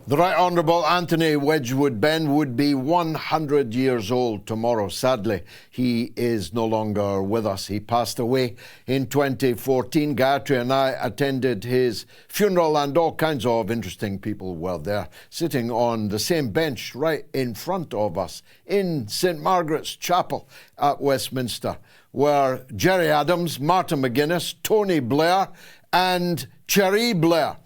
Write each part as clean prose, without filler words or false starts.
The Right Honourable Anthony Wedgwood Benn would be 100 years old tomorrow. Sadly, he is no longer with us. He passed away in 2014. Gayatri and I attended his funeral, and all kinds of interesting people were there, sitting on the same bench right in front of us in St Margaret's Chapel at Westminster, were Gerry Adams, Martin McGuinness, Tony Blair and Cherie Blair.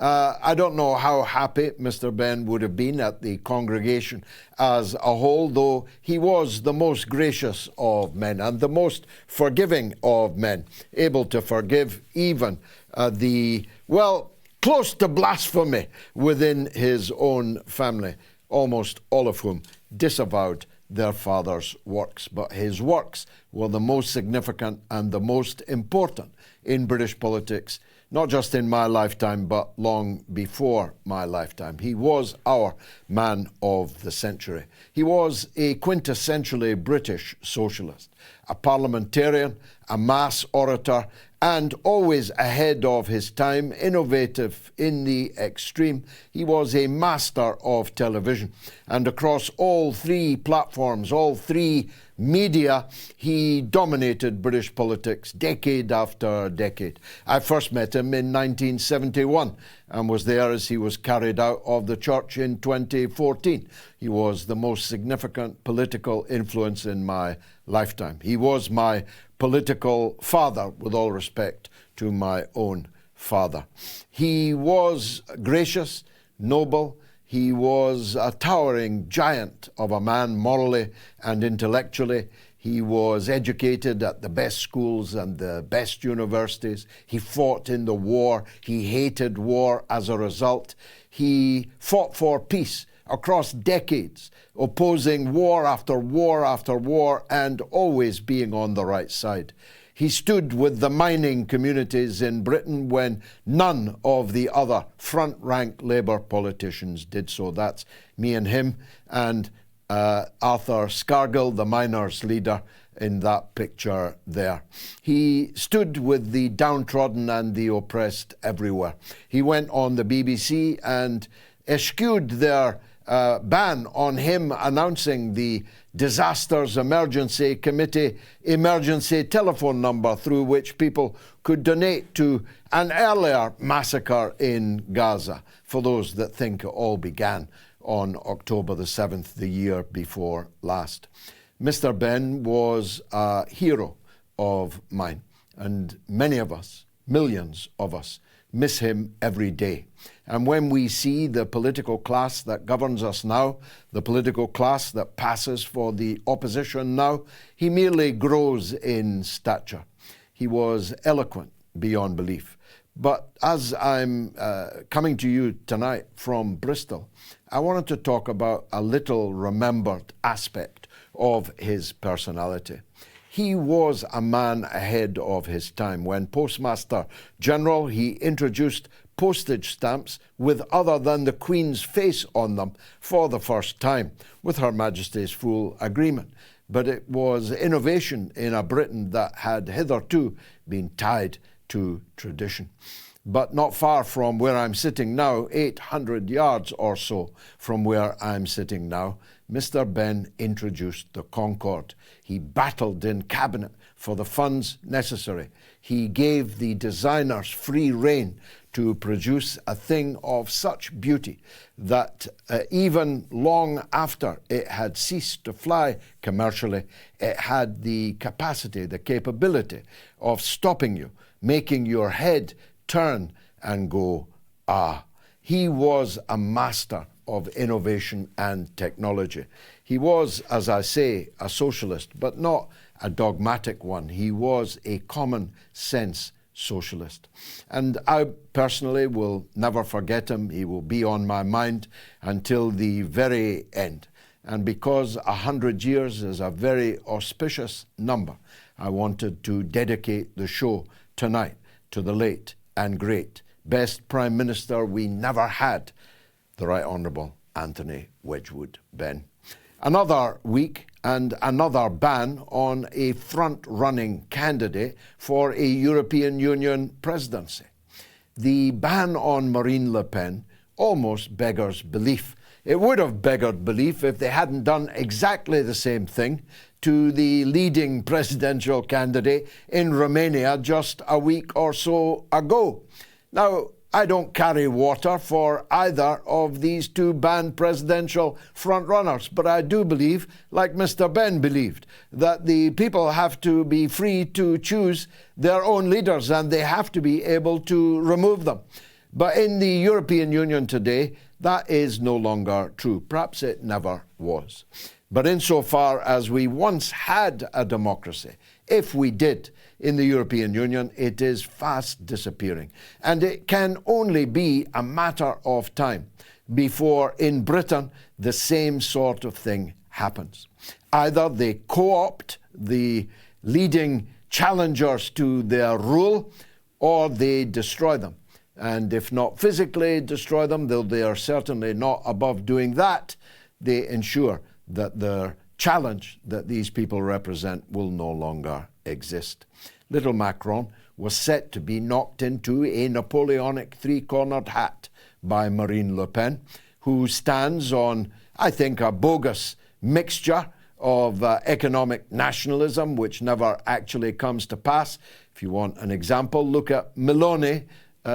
I don't know how happy Mr. Benn would have been at the congregation as a whole, though he was the most gracious of men and the most forgiving of men, able to forgive even close to blasphemy within his own family, almost all of whom disavowed their father's works. But his works were the most significant and the most important in British politics, not just in my lifetime, but long before my lifetime. He was our man of the century. He was a quintessentially British socialist, a parliamentarian, a mass orator, and always ahead of his time, innovative in the extreme. He was a master of television. And across all three platforms, all three media, he dominated British politics decade after decade. I first met him in 1971 and was there as he was carried out of the church in 2014. He was the most significant political influence in my lifetime. He was my political father, with all respect to my own father. He was gracious, noble. He was a towering giant of a man, morally and intellectually. He was educated at the best schools and the best universities. He fought in the war. He hated war as a result. He fought for peace across decades, opposing war after war after war, and always being on the right side. He stood with the mining communities in Britain when none of the other front-rank Labour politicians did so. That's me and him, and Arthur Scargill, the miners' leader, in that picture there. He stood with the downtrodden and the oppressed everywhere. He went on the BBC and eschewed their ban on him announcing the Disasters Emergency Committee emergency telephone number through which people could donate to an earlier massacre in Gaza, for those that think it all began on October the 7th, the year before last. Mr. Benn was a hero of mine, and many of us, millions of us, miss him every day. And when we see the political class that governs us now, the political class that passes for the opposition now, he merely grows in stature. He was eloquent beyond belief. But as I'm coming to you tonight from Bristol, I wanted to talk about a little remembered aspect of his personality. He was a man ahead of his time. When Postmaster General, he introduced postage stamps with other than the Queen's face on them for the first time, with Her Majesty's full agreement. But it was innovation in a Britain that had hitherto been tied to tradition. But not far from where I'm sitting now, 800 yards or so from where I'm sitting now, Mr. Benn introduced the Concorde. He battled in Cabinet for the funds necessary. He gave the designers free rein to produce a thing of such beauty that even long after it had ceased to fly commercially, it had the capacity, the capability of stopping you, making your head turn and go, ah. He was a master of innovation and technology. He was, as I say, a socialist, but not a dogmatic one. He was a common sense socialist. And I personally will never forget him. He will be on my mind until the very end. And because 100 years is a very auspicious number, I wanted to dedicate the show tonight to the late and great best Prime Minister we never had, the Right Honourable Anthony Wedgwood Benn. Another week and another ban on a front-running candidate for a European Union presidency. The ban on Marine Le Pen almost beggars belief. It would have beggared belief if they hadn't done exactly the same thing to the leading presidential candidate in Romania just a week or so ago. Now, I don't carry water for either of these two banned presidential frontrunners, but I do believe, like Mr. Benn believed, that the people have to be free to choose their own leaders and they have to be able to remove them. But in the European Union today, that is no longer true. Perhaps it never was. But insofar as we once had a democracy, if we did in the European Union, it is fast disappearing. And it can only be a matter of time before in Britain the same sort of thing happens. Either they co-opt the leading challengers to their rule, or they destroy them. And if not physically destroy them, though they are certainly not above doing that, they ensure that the challenge that these people represent will no longer exist. Little Macron was set to be knocked into a Napoleonic three-cornered hat by Marine Le Pen, who stands on, I think, a bogus mixture of economic nationalism, which never actually comes to pass. If you want an example, look at Meloni.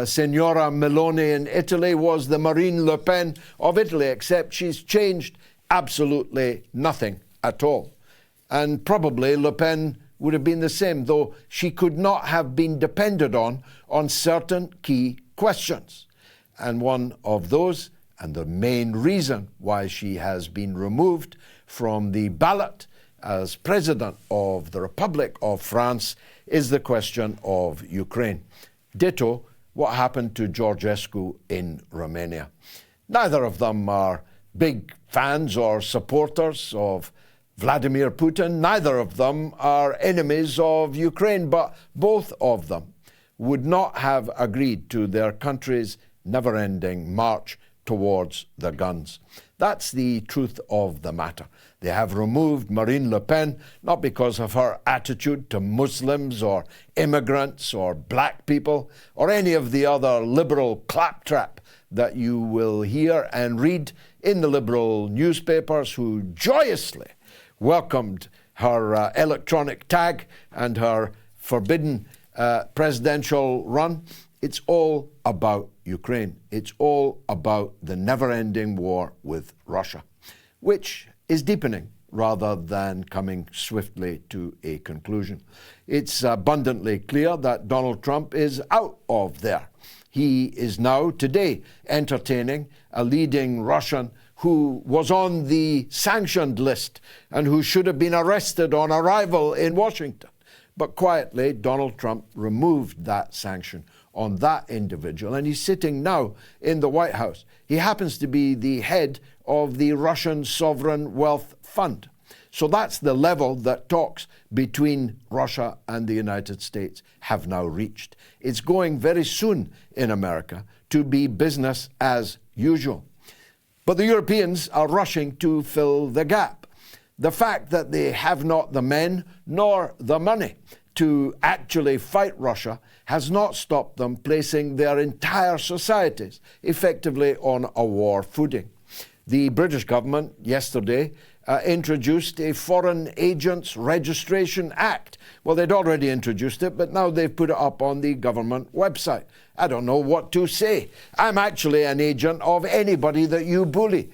Signora Meloni in Italy was the Marine Le Pen of Italy, except she's changed absolutely nothing at all. And probably Le Pen would have been the same, though she could not have been depended on certain key questions. And one of those, and the main reason why she has been removed from the ballot as President of the Republic of France, is the question of Ukraine. Ditto what happened to Georgescu in Romania. Neither of them are big fans or supporters of Vladimir Putin. Neither of them are enemies of Ukraine, but both of them would not have agreed to their country's never-ending march towards the guns. That's the truth of the matter. They have removed Marine Le Pen, not because of her attitude to Muslims or immigrants or black people or any of the other liberal claptrap that you will hear and read in the liberal newspapers, who joyously welcomed her electronic tag and her forbidden presidential run. It's all about Ukraine. It's all about the never-ending war with Russia, which is deepening rather than coming swiftly to a conclusion. It's abundantly clear that Donald Trump is out of there. He is now, today, entertaining a leading Russian who was on the sanctioned list and who should have been arrested on arrival in Washington. But quietly, Donald Trump removed that sanction on that individual, and he's sitting now in the White House. He happens to be the head of the Russian Sovereign Wealth Fund. So that's the level that talks between Russia and the United States have now reached. It's going very soon in America to be business as usual. But the Europeans are rushing to fill the gap. The fact that they have not the men nor the money to actually fight Russia has not stopped them placing their entire societies effectively on a war footing. The British government yesterday introduced a Foreign Agents Registration Act. Well, they'd already introduced it, but now they've put it up on the government website. I don't know what to say. I'm actually an agent of anybody that you bully,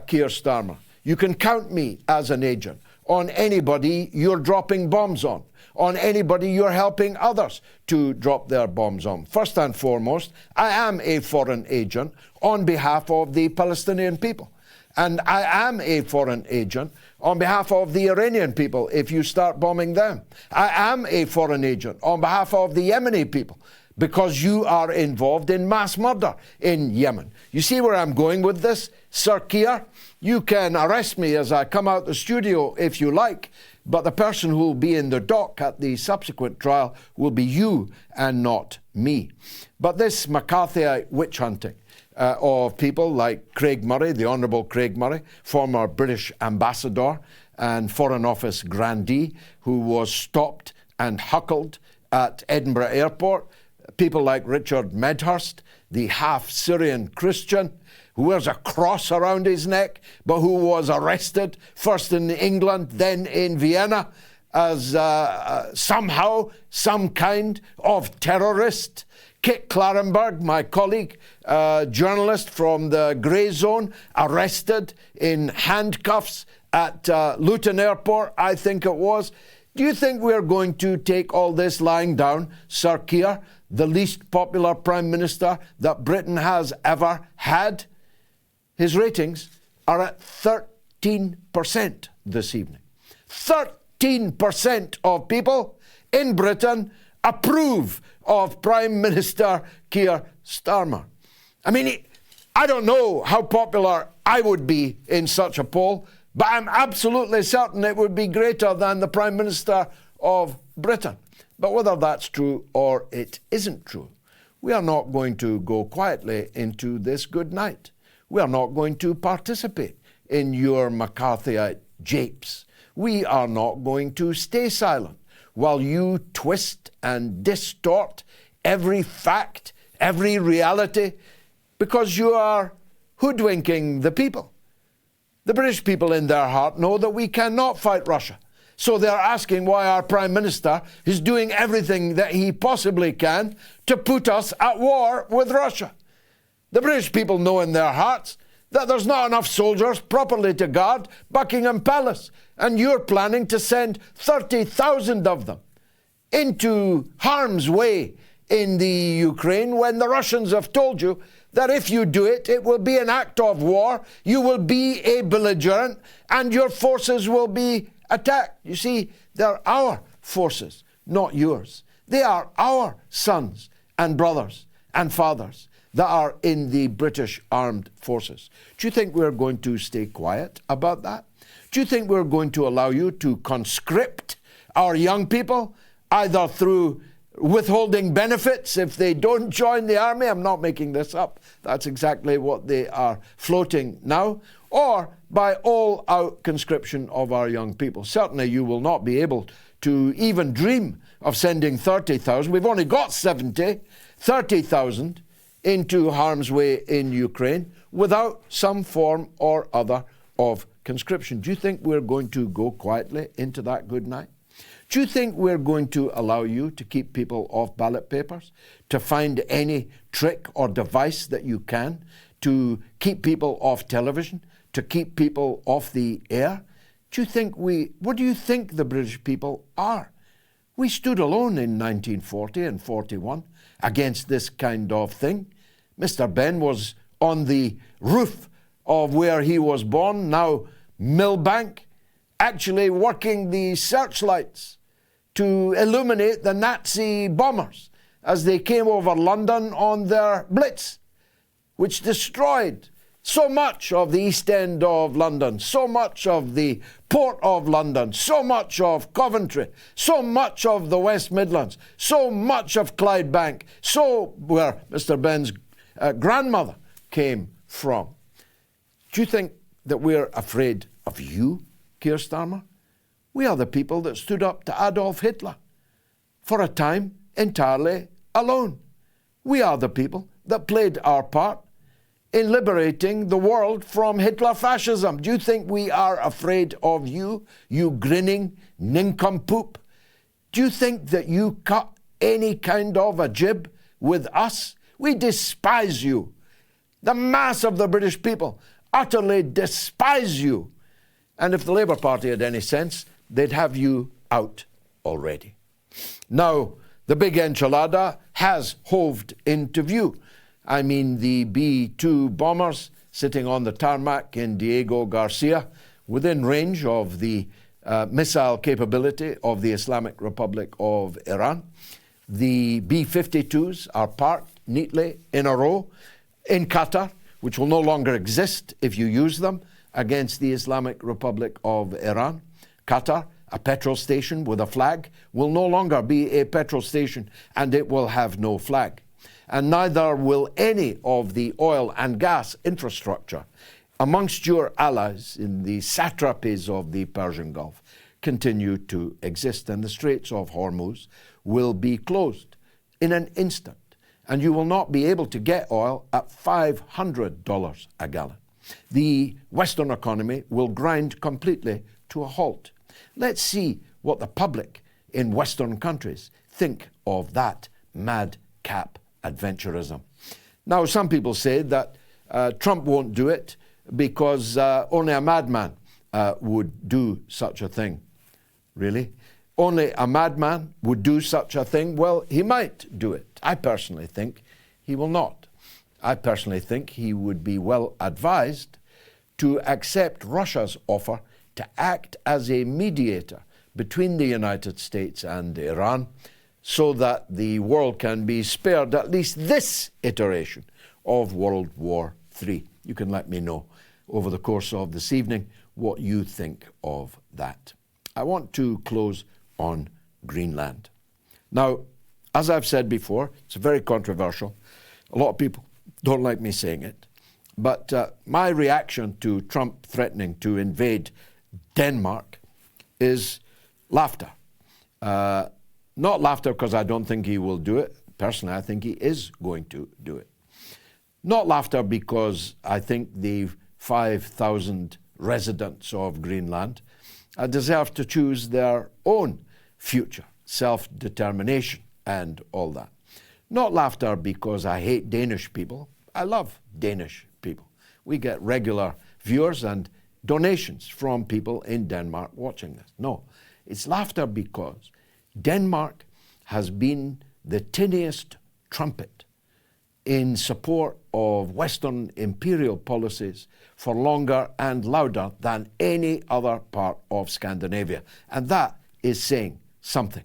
Keir Starmer. You can count me as an agent on anybody you're dropping bombs on anybody you're helping others to drop their bombs on. First and foremost, I am a foreign agent on behalf of the Palestinian people. And I am a foreign agent on behalf of the Iranian people if you start bombing them. I am a foreign agent on behalf of the Yemeni people because you are involved in mass murder in Yemen. You see where I'm going with this, Sir Keir? You can arrest me as I come out the studio if you like, but the person who will be in the dock at the subsequent trial will be you and not me. But this McCarthyite witch hunting of people like Craig Murray, the Honourable Craig Murray, former British ambassador and Foreign Office grandee, who was stopped and huckled at Edinburgh Airport. people like Richard Medhurst, the half-Syrian Christian, who wears a cross around his neck, but who was arrested first in England, then in Vienna, as somehow some kind of terrorist. Kit Clarenberg, my colleague, journalist from the Grey Zone, arrested in handcuffs at Luton Airport, I think it was. Do you think we're going to take all this lying down? Sir Keir, the least popular Prime Minister that Britain has ever had, his ratings are at 13% this evening. 13% of people in Britain approve of Prime Minister Keir Starmer. I mean, I don't know how popular I would be in such a poll, but I'm absolutely certain it would be greater than the Prime Minister of Britain. But whether that's true or it isn't true, we are not going to go quietly into this good night. We are not going to participate in your McCarthyite japes. We are not going to stay silent while you twist and distort every fact, every reality, because you are hoodwinking the people. The British people in their heart know that we cannot fight Russia. So they're asking why our Prime Minister is doing everything that he possibly can to put us at war with Russia. The British people know in their hearts that there's not enough soldiers properly to guard Buckingham Palace, and you're planning to send 30,000 of them into harm's way in the Ukraine when the Russians have told you that if you do it, it will be an act of war, you will be a belligerent, and your forces will be attacked. You see, they're our forces, not yours. They are our sons and brothers and fathers that are in the British armed forces. Do you think we're going to stay quiet about that? Do you think we're going to allow you to conscript our young people, either through withholding benefits if they don't join the army? I'm not making this up. That's exactly what they are floating now. Or by all-out conscription of our young people. Certainly you will not be able to even dream of sending 30,000. We've only got 30,000 into harm's way in Ukraine without some form or other of conscription. Do you think we're going to go quietly into that good night? Do you think we're going to allow you to keep people off ballot papers, to find any trick or device that you can to keep people off television, to keep people off the air? Do you think what do you think the British people are? We stood alone in 1940 and 41 against this kind of thing. Mr. Benn was on the roof of where he was born, now Millbank, actually working the searchlights to illuminate the Nazi bombers as they came over London on their blitz, which destroyed so much of the East End of London, so much of the Port of London, so much of Coventry, so much of the West Midlands, so much of Clydebank, so where Mr. Benn's grandmother came from. Do you think that we're afraid of you, Keir Starmer? We are the people that stood up to Adolf Hitler for a time entirely alone. We are the people that played our part in liberating the world from Hitler fascism. Do you think we are afraid of you, you grinning nincompoop? Do you think that you cut any kind of a jib with us? We despise you. The mass of the British people utterly despise you. And if the Labour Party had any sense, they'd have you out already. Now, the big enchilada has hoved into view. I mean the B-2 bombers sitting on the tarmac in Diego Garcia, within range of the missile capability of the Islamic Republic of Iran. The B-52s are parked neatly in a row in Qatar, which will no longer exist if you use them against the Islamic Republic of Iran. Qatar, a petrol station with a flag, will no longer be a petrol station, and it will have no flag. And neither will any of the oil and gas infrastructure amongst your allies in the satrapies of the Persian Gulf continue to exist. And the Straits of Hormuz will be closed in an instant and you will not be able to get oil at $500 a gallon. The Western economy will grind completely to a halt. Let's see what the public in Western countries think of that madcap adventurism. Now, some people say that Trump won't do it because only a madman would do such a thing. Really? Only a madman would do such a thing? Well, he might do it. I personally think he will not. I personally think he would be well advised to accept Russia's offer to act as a mediator between the United States and Iran so that the world can be spared at least this iteration of World War III. You can let me know over the course of this evening what you think of that. I want to close on Greenland. Now, as I've said before, it's very controversial. A lot of people don't like me saying it. But my reaction to Trump threatening to invade Denmark is laughter. Not laughter because I don't think he will do it. Personally, I think he is going to do it. Not laughter because I think the 5,000 residents of Greenland deserve to choose their own future, self-determination and all that. Not laughter because I hate Danish people. I love Danish people. We get regular viewers and donations from people in Denmark watching this. No, it's laughter because Denmark has been the tiniest trumpet in support of Western imperial policies for longer and louder than any other part of Scandinavia. And that is saying something.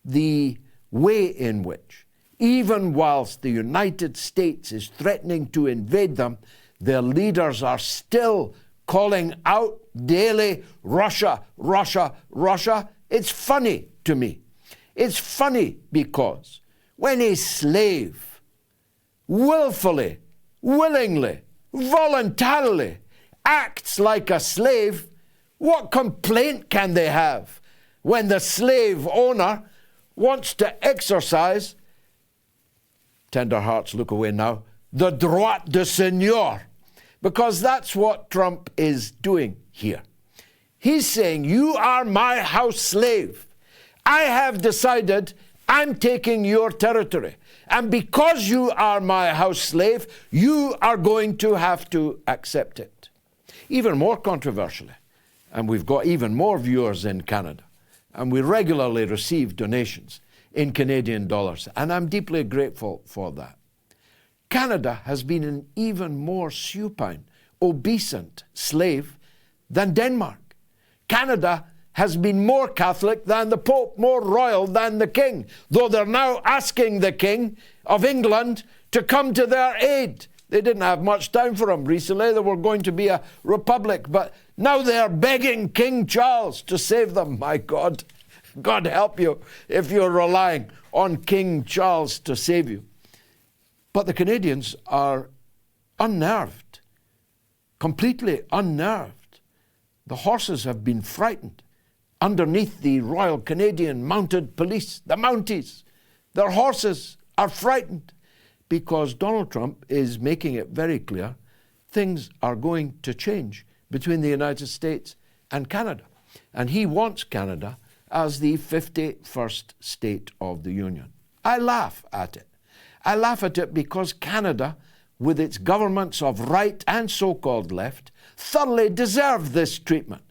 The way in which, even whilst the United States is threatening to invade them, their leaders are still calling out daily, Russia, Russia, Russia. It's funny to me. It's funny because when a slave willfully, willingly, voluntarily acts like a slave, what complaint can they have when the slave owner wants to exercise, tender hearts look away now, the droit de seigneur? Because that's what Trump is doing here. He's saying, you are my house slave. I have decided I'm taking your territory. And because you are my house slave, you are going to have to accept it. Even more controversially, and we've got even more viewers in Canada, and we regularly receive donations in Canadian dollars, and I'm deeply grateful for that. Canada has been an even more supine, obeisant slave than Denmark. Canada has been more Catholic than the Pope, more royal than the King, though they're now asking the King of England to come to their aid. They didn't have much time for him recently. They were going to be a republic, but now they are begging King Charles to save them. My God, God help you if you're relying on King Charles to save you. But the Canadians are unnerved, completely unnerved. The horses have been frightened. Underneath the Royal Canadian Mounted Police, the Mounties, their horses are frightened because Donald Trump is making it very clear things are going to change between the United States and Canada. And he wants Canada as the 51st state of the Union. I laugh at it. I laugh at it because Canada, with its governments of right and so-called left, thoroughly deserve this treatment.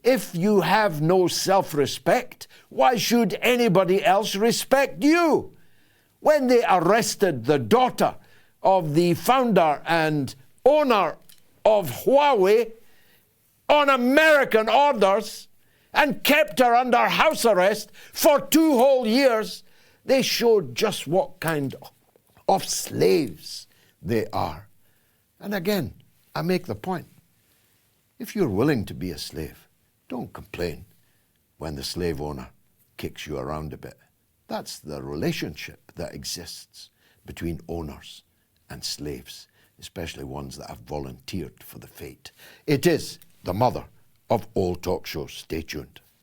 If you have no self-respect, why should anybody else respect you? When they arrested the daughter of the founder and owner of Huawei on American orders and kept her under house arrest for 2 whole years, they showed just what kind of slaves they are. And again, I make the point, if you're willing to be a slave, don't complain when the slave owner kicks you around a bit. That's the relationship that exists between owners and slaves, especially ones that have volunteered for the fate. It is the mother of all talk shows. Stay tuned.